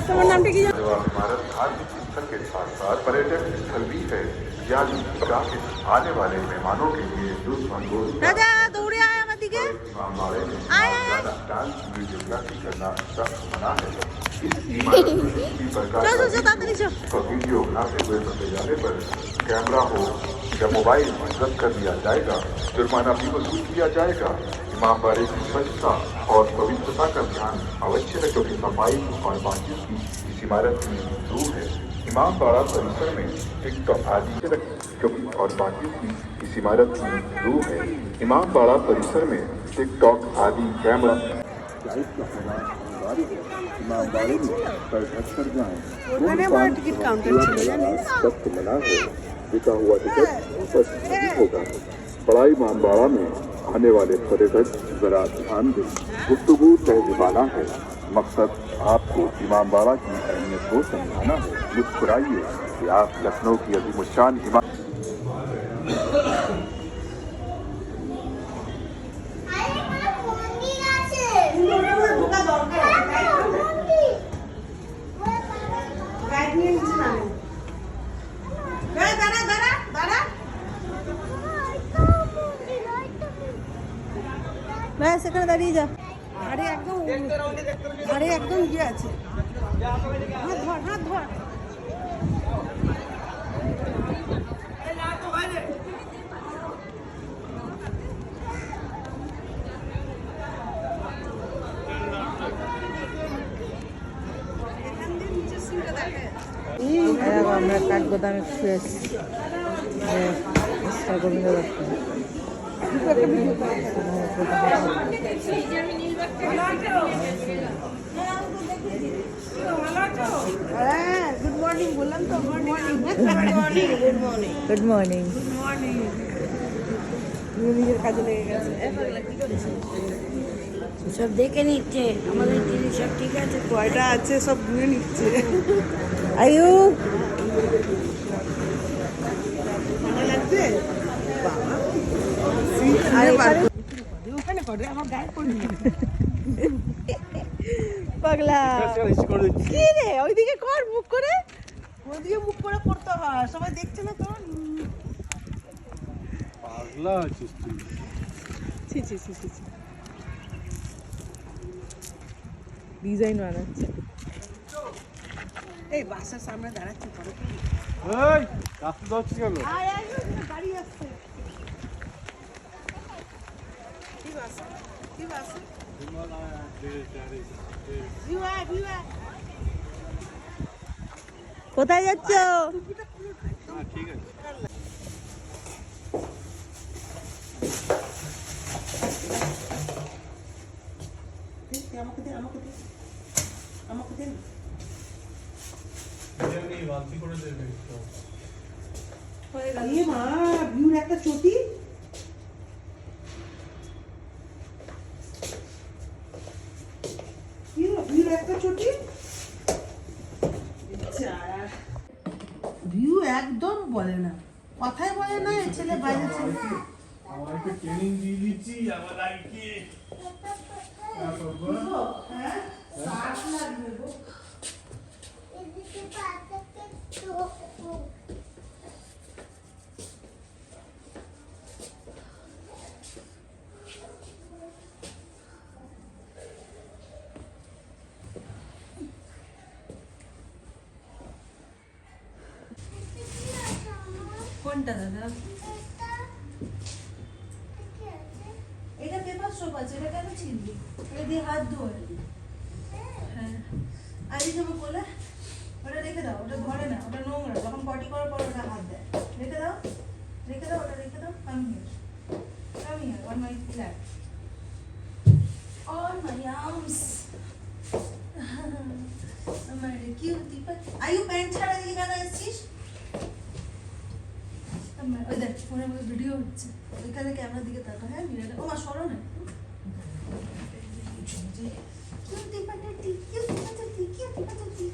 তোমার নামটা কি জানো? भारत धार्मिक स्थल के साथ साथ पर्यटक स्थल भी है। यहाँ आने वाले मेहमानों के लिए দাদা दौड़े आए আমার दिखे डांस वीडियोग्राफी करना सख्त मना है। वीडियो बनाते हुए पकड़े जाने पर कैमरा हो या मोबाइल जब्त कर लिया जाएगा। जुर्माना भी वसूल किया जाएगा। इमामबाड़े की स्वच्छता और पवित्रता का ध्यान अवश्य रखें, क्योंकि सफाई और बातचीत की इस इमारत की रूह है। इमामबाड़ा परिसर में टिकटॉक आदि क्योंकि और बातचीत की इस इमारत की रूह है। इमामबाड़ा परिसर में टिकटॉक आदि कैमरा इमामबाड़े में कर जाएं। टिकट काउंटर सख्त मना है। बिका हुआ टिकट उपस्थित नहीं होगा। बड़ा इमामबाड़ा में आने वाले पर्यटक जरा ध्यान दें। गुफ्तगू तहजीबाना है। मकसद आपको इमामबाड़ा की अहमियत को समझाना है। मुस्कुराइए कि आप लखनऊ की अजीमुशान इमाम ব্যাস এখানে দাঁড়িয়ে যা। আরে একদম গিয়ে আছে। হাত ধর হাত ধর। আমরা কাঠগোদামে শুয়ে এসেছি গোবিন্দ দত্ত। গুড মর্নিং বললাম তো। Good morning good morning good morning good morning. নিজের কাজে লেগে গেছে। সব দেখে নিচ্ছে আমাদের জিনিস সব ঠিক আছে, কয়টা আছে সব ধুয়ে নিচ্ছে। আয়ু লাগছে পাগলা। কি রে ওইদিকে কর মুখ করে, ওইদিকে মুখ করে করতে হয়, সবাই দেখছে না তো। পাগলা আছিস তুই। ছি ছি ছি ছি, ডিজাইন বানাচ্ছে। এই বাসার সামনে দাঁড়াচ্ছি করে কি? এই রাস্তা যাচ্ছে কেন? আয় আয় গাড়ি আসছে। কি বাস? কি বাস? কোথায় যাচ্ছ? ঠিক আছে। আমাকে দে আমাকে দে আমাকে দে। মা ভিউর একটা চটি। ভিউ একদম বলে না, কথাই বলে না। এই ছেলে বাইরে ছেলে আমাকে ট্রেনিং দিয়ে দিচ্ছি আমার লাইফে। হ্যাঁ সাত লাগবে গো। এদিকে পাতাতে তো কোনটা দাদা? এটা পেপার সোপ আছে, এটা কেন ছিলবি? এটা দিয়ে হাত ধোয়। হ্যাঁ আর এই যাবো বলে ওটা রেখে দাও, ওটা ধরে না, ওটা নোংরা। যখন পটি করার পর ওটা হাত দেয়। রেখে দাও রেখে দাও, ওটা রেখে দাও। Come here on my flat, on my arms. আমার কিউটি আয়ু প্যান্ট ছাড়া দিয়ে কেন এসছিস? ওই দেখ ফোনের মধ্যে ভিডিও হচ্ছে, ওইখানে ক্যামেরার দিকে তাকা। হ্যাঁ মিরাটা ও মা সরো না কিউটি পাটাটি কিউটি পাটাটি কিউটি পাটাটি।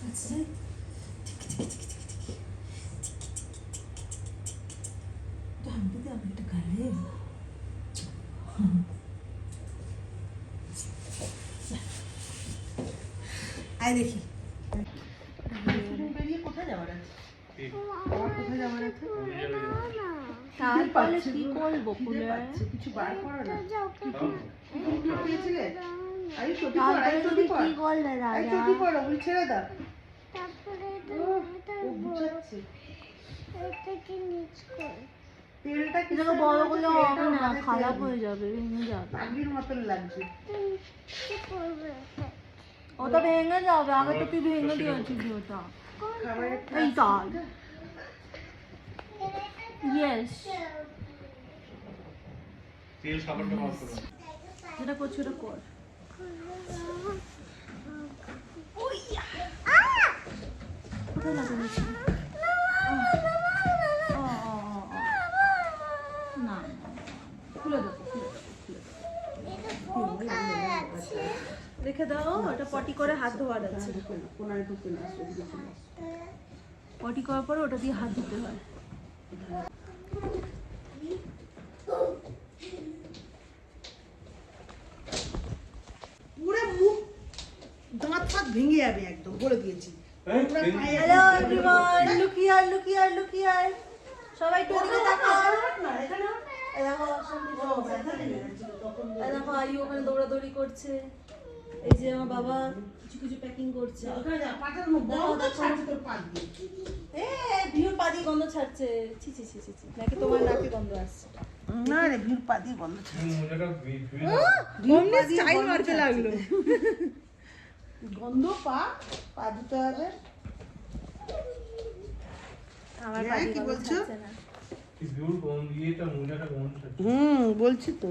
আচ্ছা ঠিক ঠিক ঠিক ঠিক ঠিক তো আমি তো আমি একটা গালে আয় দেখি বেরিয়ে কোথায় যাওয়ার আছে? আমার কোথায় যাওয়ার আছে? তারপরে কি করবো খিদে ফুলে? পাচ্ছে, কিছু বার করো না। কি খেয়েছিলে? আরে চটি পড়, তারপরে আরে তুমি চটি পড়, কি করলে আরে রাজা? চটি পড়ো, বলি ছেড়ে দাও। তারপরে ও বুঝাচ্ছে। এটাকে নিচ কর। তেলটা কি এটাকে বড় করলে হবে না, খারাপ হয়ে যাবে, ভেঙে যাবে। আগের মতন লাগছে। কি করবে? ওটা ভেঙে যাবে, আগে তো তুই ভেঙে দিয়েছিস ওটা। খাবারের এই তাই। ইয়েস, তেল সাবানটা বার করো। যেটা করছো ওটা কর। কোথায় লাগাচ্ছি? না, খুলে দেবো, খুলে দেবো, খুলে দেবো। রেখে দাও, ওটা পটি করে হাত ধোয়ার আছে। কোনায় ঢুকে না, আসলে ঢুকে না। পটি করার পরে ওটা দিয়ে হাত ধুতে হয়। পুরো মুখ দাঁত ফাত ভেঙে যাবে একদম, বলে দিয়েছি। পুরো পায়ে hello everyone, look here, look here, look here. সবাই একটু ওদিকে তাকাও। এই দেখো, সন্দীপ এই দেখো, আয়ু ওখানে দৌড়াদৌড়ি করছে। এই যে আমার বাবা কিছু কিছু প্যাকিং করছে। পাটার মুখ বন্ধ ছাড়ছে তোর পা দিয়ে। ভিউর পা দিয়ে গন্ধ ছাড়ছে। ছি ছি ছি ছি ছি, নাকি তোমার নাকে গন্ধ আসছে? না রে, ভিড় পা দিয়ে বন্ধ ছাড়ছে। মোজাটা ভিড় অমনি স্টাইল মারতে লাগলো। গন্ধ পা দিতে হবে। আমার পা হ্যাঁ, দিয়ে কি গন্ধ বলছো? ছাড়ছে না। ভিড় গন্ধ ইয়েটা মোজাটা গন্ধ ছাড়ছে। বলছি তো।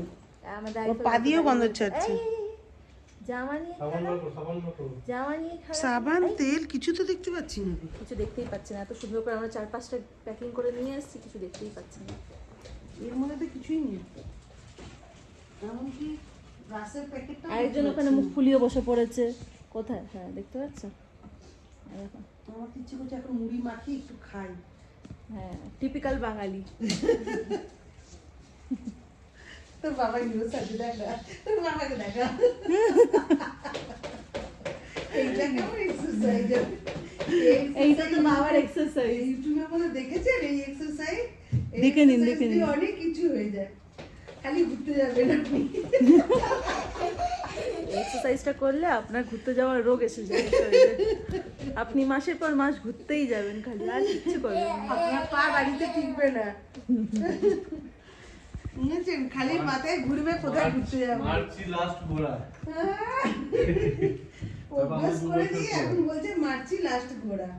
আমাদের ও পা দিয়েও গন্ধ ছাড়ছে। জামা নিয়ে সাবান বার করো, সাবান বার করো। জামা নিয়ে খারাপ। সাবান তেল কিছু তো দেখতে পাচ্ছি না। কিছু দেখতেই পাচ্ছি না, এত সুন্দর করে আমরা 4-5টা প্যাকিং করে নিয়ে এসেছি, কিছু দেখতেই পাচ্ছি না। এর মধ্যে তো কিছুই নেই। এমনকি গাছের প্যাকেটটা আরেকজন ওখানে মুখ ফুলিয়ে বসে পড়েছে। কোথায়? হ্যাঁ, দেখতে পাচ্ছ? এই দেখো। আমার ইচ্ছে করছে এখন মুড়ি মাখি একটু খাই। হ্যাঁ, টিপিক্যাল বাঙালি। তোর বাবা নিউজ আছে দেখা, তোর বাবাকে দেখা। এইটা কেমন এক্সারসাইজ? এইটা তো বাবার এক্সারসাইজ। ইউটিউবের মধ্যে দেখেছেন এই এক্সারসাইজ? দেখে নিন, দেখে নিন। অনেক কিছু হয়ে যায়, খালি ঘুরতে যাবেন আপনি। এক্সারসাইজটা করলে আপনার ঘুরতে যাওয়ার রোগ এসে যাবে শরীরে। আপনি মাসের পর মাস ঘুরতেই যাবেন খালি, আর কিছু করবেন না। আপনার পা বাড়িতে টিকবে না, বুঝেছেন? খালি মাথায় ঘুরবে কোথায় ঘুরতে যাবে। মার্চি লাস্ট ঘোরা। অভ্যাস করে দিয়ে এখন বলছে মার্চি লাস্ট ঘোরা।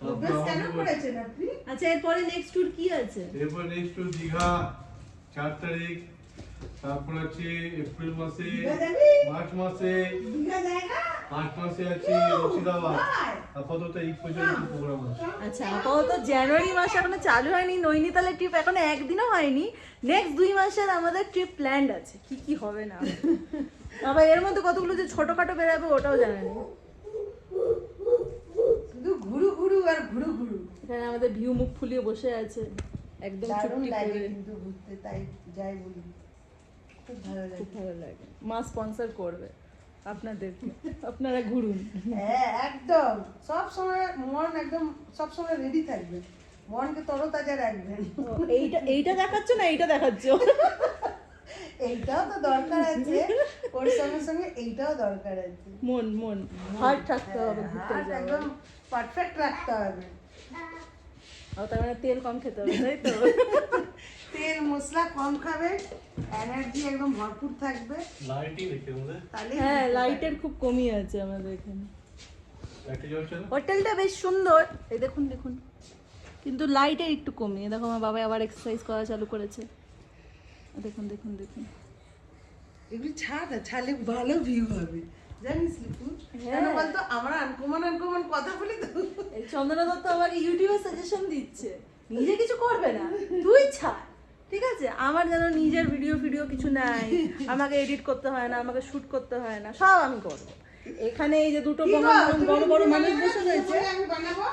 অভ্যাস কেন করেছেন আপনি? আচ্ছা, এরপরে নেক্সট ট্যুর কি আছে? এরপর নেক্সট দীঘা 4 তারিখ, তারপর আছে এপ্রিল মাসে, দীঘা যাবি? মার্চ মাসে, দীঘা জায়গা? মার্চ মাসে আছে মুর্শিদাবাদ। আপাতত এই পর্যন্ত প্রোগ্রাম আছে। আচ্ছা, আপাতত জানুয়ারি মাস এখনো চালু হয়নি, নৈনিতালের ট্রিপ এখনো একদিনও হয়নি। নেক্সট 2 মাসের আমাদের ট্রিপ প্ল্যান্ড আছে, কি কি হবে না হবে। আবার এর মধ্যে কতগুলো যে ছোটখাটো বেরাবে ওটাও জানা নেই। শুধু ঘুরু ঘুরু আর ঘুরু ঘুরু। এখানে আমাদের ভিউ মুখ ফুলিয়ে বসে আছে, একদম দারুণ চুপটি লাগে করে। কিন্তু ঘুরতে, তাই যাই বলি, খুব ভালো লাগে। খুব ভালো লাগে। মা স্পন্সর করবে আপনাদেরকে, আপনারা ঘুরুন। হ্যাঁ একদম, সব সময় মন একদম সব সময় রেডি থাকবে, মনকে তরতাজা রাখবেন। ও, এইটা দেখাচ্ছ না, এইটা দেখাচ্ছ? এইটাও তো দরকার আছে, ওর সঙ্গে সঙ্গে এইটাও দরকার আছে। মন হার্ট থাকতে হবে ঘুরতে হার্ট যাওয়ার। একদম পারফেক্ট রাখতে হবে। ও, তার মানে তেল কম খেতে হবে, তাই তো? তেল মশলা কম খাবে, এনার্জি একদম ভরপুর থাকবে, লাইটিং দেখতে আমাদের তাহলে হ্যাঁ, লাইটের খুব কমই আছে আমাদের এখানে। লাইটে জ্বলছে না। হোটেলটা বেশ সুন্দর, এই দেখুন দেখুন, কিন্তু লাইটের একটু কমই। দেখো আমার বাবা আবার এক্সারসাইজ করা চালু করেছে, দেখুন দেখুন দেখুন। এগুলি ছাড়, ছাড়লে ভালো ভিউ হবে। জানিস লিপু হ্যাঁ। কেন বলতো আমরা আনকমন কথা বলি তো। এই চন্দনা দত্ত আমাকে ইউটিউবে সাজেশন দিচ্ছে, নিজে কিছু করবে না, তুই ছাড়, ঠিক আছে? আমার যেন নিজের ভিডিও কিছু নাই, আমাকে এডিট করতে হয় না, আমাকে শুট করতে হয় না, সব আমি করবো। এখানে এই যে দুটো বড় বড় মানুষ বসে রয়েছে, আমি বানাবো,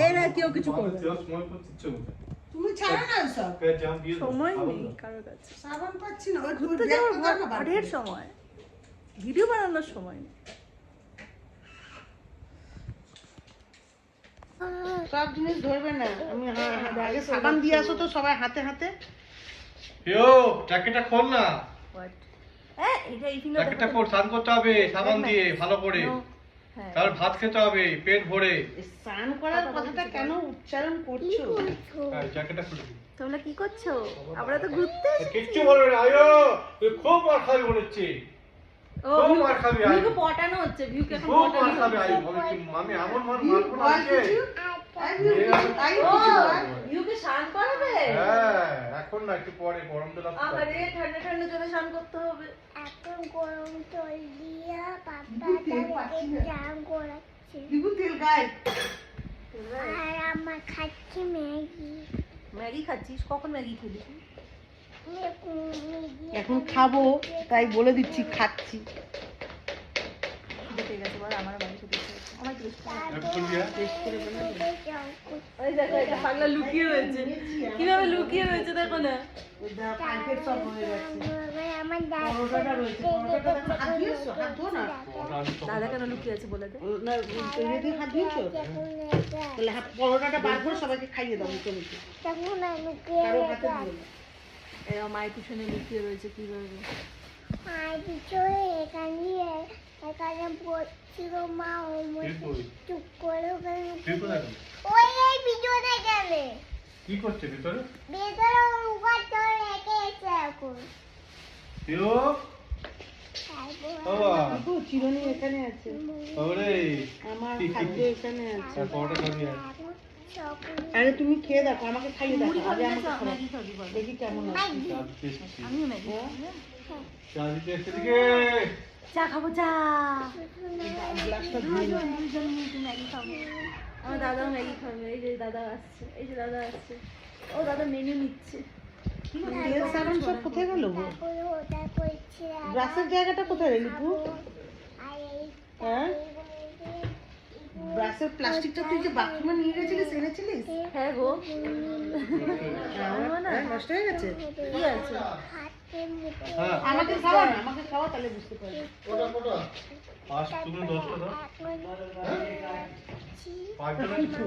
এরা কেউ কিছু করবে না। সময় করতে ইচ্ছে করছে তুমি ছাড়ো না সব। জাম দিয়ে দাও। সময় নেই কারোর কাছে, সাবান পাচ্ছি না, ওই ঘুরতে যাওয়ার ঘরের সময়, ভিডিও বানানোর সময় নেই। সব জিনিস ধরবে না। আমি আগে সাবান দিয়ে আসো তো সবাই হাতে হাতে। ইয়ো জ্যাকেটটা খোল না, What? এটা এই ফিঙ্গার জ্যাকেটটা খোল, স্নান করতে হবে সাবান দিয়ে ভালো করে, হ্যাঁ তারপর ভাত খেতে হবে পেট ভরে। স্নান করার কথাটা কেন উচ্চারণ করছো? হ্যাঁ জ্যাকেটটা খুলে দিই। তোমরা কি করছো? আমরা তো ঘুরতে কিচ্ছু বলবে না, আয়ো তুই খুব মার খাবি মনে হচ্ছে, ও খুব মার খাবি আয়, ভিউকে পটানো হচ্ছে, ভিউকে এখন খুব মার পটানো খাবি আয়, বলে কি আমি এমন মার মারবো না আজকে। ভিউকে শান করাবে। হ্যাঁ এখন না, একটু পরে গরম তেল আসতে আরে ঠান্ডা ঠান্ডা জলে শান করতে হবে। এখন গরম জল দিয়ে পাপা তাদেরকে জাম করাচ্ছে লিপু তেল গায়ে। আর আমার খাচ্ছি ম্যাগি। ম্যাগি খাচ্ছিস? কখন ম্যাগি খেলি? এখন খাবো তাই বলে দিচ্ছি খাচ্ছি। খিদে পেয়ে গেছে, বল আমার ম্যাগি খেতে ইচ্ছে হচ্ছে। আমার কি বেশি এখন দিয়া ওই দেখো এটা পাগলা লুকিয়ে রয়েছে, কিভাবে লুকিয়ে রয়েছে দেখো না। প্যাকেট সব হয়ে গেছে। আমার পরোটাটা রয়েছে, পরোটাটা হাত দিয়েছো? হাত ধো না। দাদা কেন লুকিয়ে আছে বলে দে। না রেডি হাত দিয়েছো? তাহলে পরোটাটা বার করে সবাইকে খাইয়ে দাও মুখে মুখে। তখন আমি কারো হাতে দিও না। এরা মায়ের পিছনে লুকিয়ে রয়েছে কিভাবে। আর পিছনে এখানে পড়ছিল মা চুপ করে ওই এই পিছনে গেলে কি করছে ভিতরে? ভেতরে উগার চলে রেখে এসে এখন ইয়ো বাবা দেখো চিরুনি এখানে আছে, ওরে আমার খাদ্য এখানে আছে। আর পরোটা খাবি আর আরে তুমি খেয়ে দেখো, আমাকে খাইয়ে দেখো, আগে আমাকে খাও। ম্যাগি খাবি বল। দেখি কেমন আছে। চাঁদ টেস্টি, আমিও ম্যাগি খাবো। চাঁদ টেস্টি দিকে চা খাবো চা। গ্লাসটা ধুয়ে নাও। দুজন মিলে ম্যাগি খাবো। আমার দাদাও ম্যাগি খাবে। এই যে দাদা আসছে, এই যে দাদা আসছে, ও দাদা মেনু নিচ্ছে। তেল সাবান সব কোথায় গেল গো? তারপরে ওটা করছে ব্রাশের জায়গাটা কোথায় রে লিপু? আর এই হ্যাঁ ব্রাশের প্লাস্টিকটা তুই যে বাথরুমে নিয়ে গেছিলিস, এনেছিলিস? হ্যাঁ গো, নষ্ট হয়ে গেছে। কি আছে? হাতের মধ্যে হ্যাঁ আমাকে খাওয়া না, আমাকে খাওয়া তাহলে বুঝতে পারবি। ওটা ওটা পাঁচ তুমি 10টা দাও, পাঁচ জন কিছু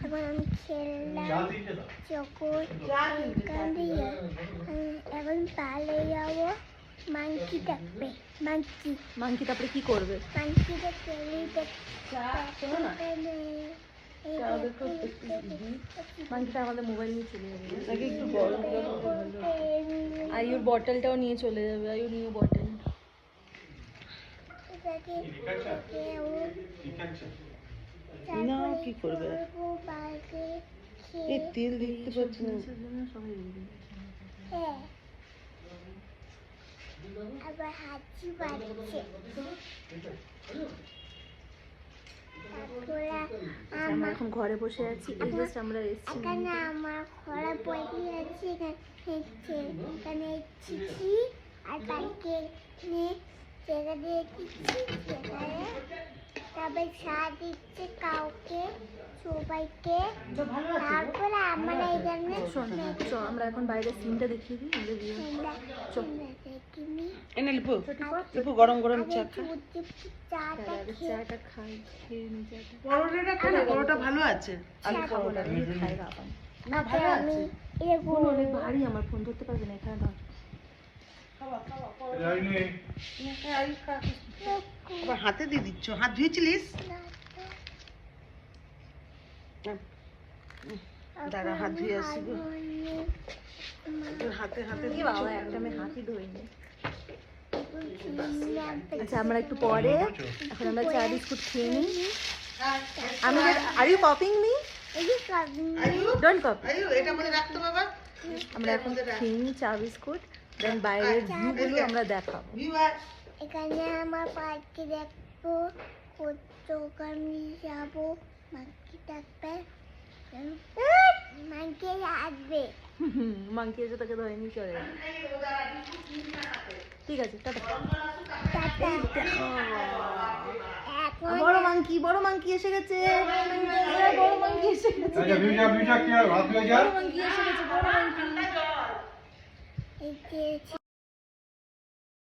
এখন আমি খেললাম চা দিতে দাও। চকর চা কিনতে, চা এখান দিয়ে এখন পালে যাবো মাংকি ডাকবে মাংকি মাংকি তারপরে কি করবে? মাংকিটা খেলি শোনো না, মাংকিটা আমাদের মোবাইল নিয়ে চলে যাবে। নাকি একটু গরম গরম ভালো। আয়ুর বটলটাও নিয়ে চলে যাবে। আয়ু নিউ বটল। ঠিক আছে না কি করবে? এই তেল দেখতে পাচ্ছি না। সবাই রেডি। হ্যাঁ আবার হাঁচি পাচ্ছে তারপরে আমরা এখন ঘরে বসে আছি। এই জাস্ট আমরা এসেছি। এখানে আমার খরা পড়ে আছে, এখানে চিঠি আর কালকে জায়গা দিয়ে দিচ্ছি, সেখানে তবে সার দিচ্ছে কাউকে সবাইকে। তারপরে আমরা এখানে শোন চল আমরা এখন বাইরের সিনটা দেখিয়ে দিই। আমাদের ভিউ এনে লিপু, লিপু গরম গরম চা খা। চাটা চাটা খাই, খেয়ে নি চাটা। পরোটাটা খা না, পরোটা ভালো আছে। আমি খাবো না, তুমি খাই বাবা। না ভালো আমি আছে। ফোন অনেক ভারী, আমার ফোন ধরতে পারবে না। এখানে দাও। যাই নে আবার হাতে দিয়ে দিচ্ছ, হাত ধুয়েছিলিস? দাঁড়া হাত ধুয়ে আসি গো। হাতে হাতে কি বাবা, একটা আমি হাতই ধরিনি। আচ্ছা আমরা একটু পরে এখন আমরা চা বিস্কুট খেয়ে নিই। আমি are you copying me? Don't copy. Ayu এটা মনে রাখতো বাবা। আমরা এখন খেয়ে নিই চা বিস্কুট, দেন বাইরের ভিউগুলো আমরা দেখাবো। ভিউয়ার এখানে আমার পার্কে দেখবো, কত ওখানে যাবো, মাংকি থাকবে, মাংকি আসবে। মাংকি এসে তাকে ধরে নিয়ে চলে যাবে। ঠিক আছে, টাটা। টাটা। এখন বড় মাংকি এসে গেছে। বড় মাংকি এসে গেছে। আচ্ছা ভিজা কি আর ভাত হয়ে যায় বড় মাংকি এসে গেছে, বড় মাংকি। এই যে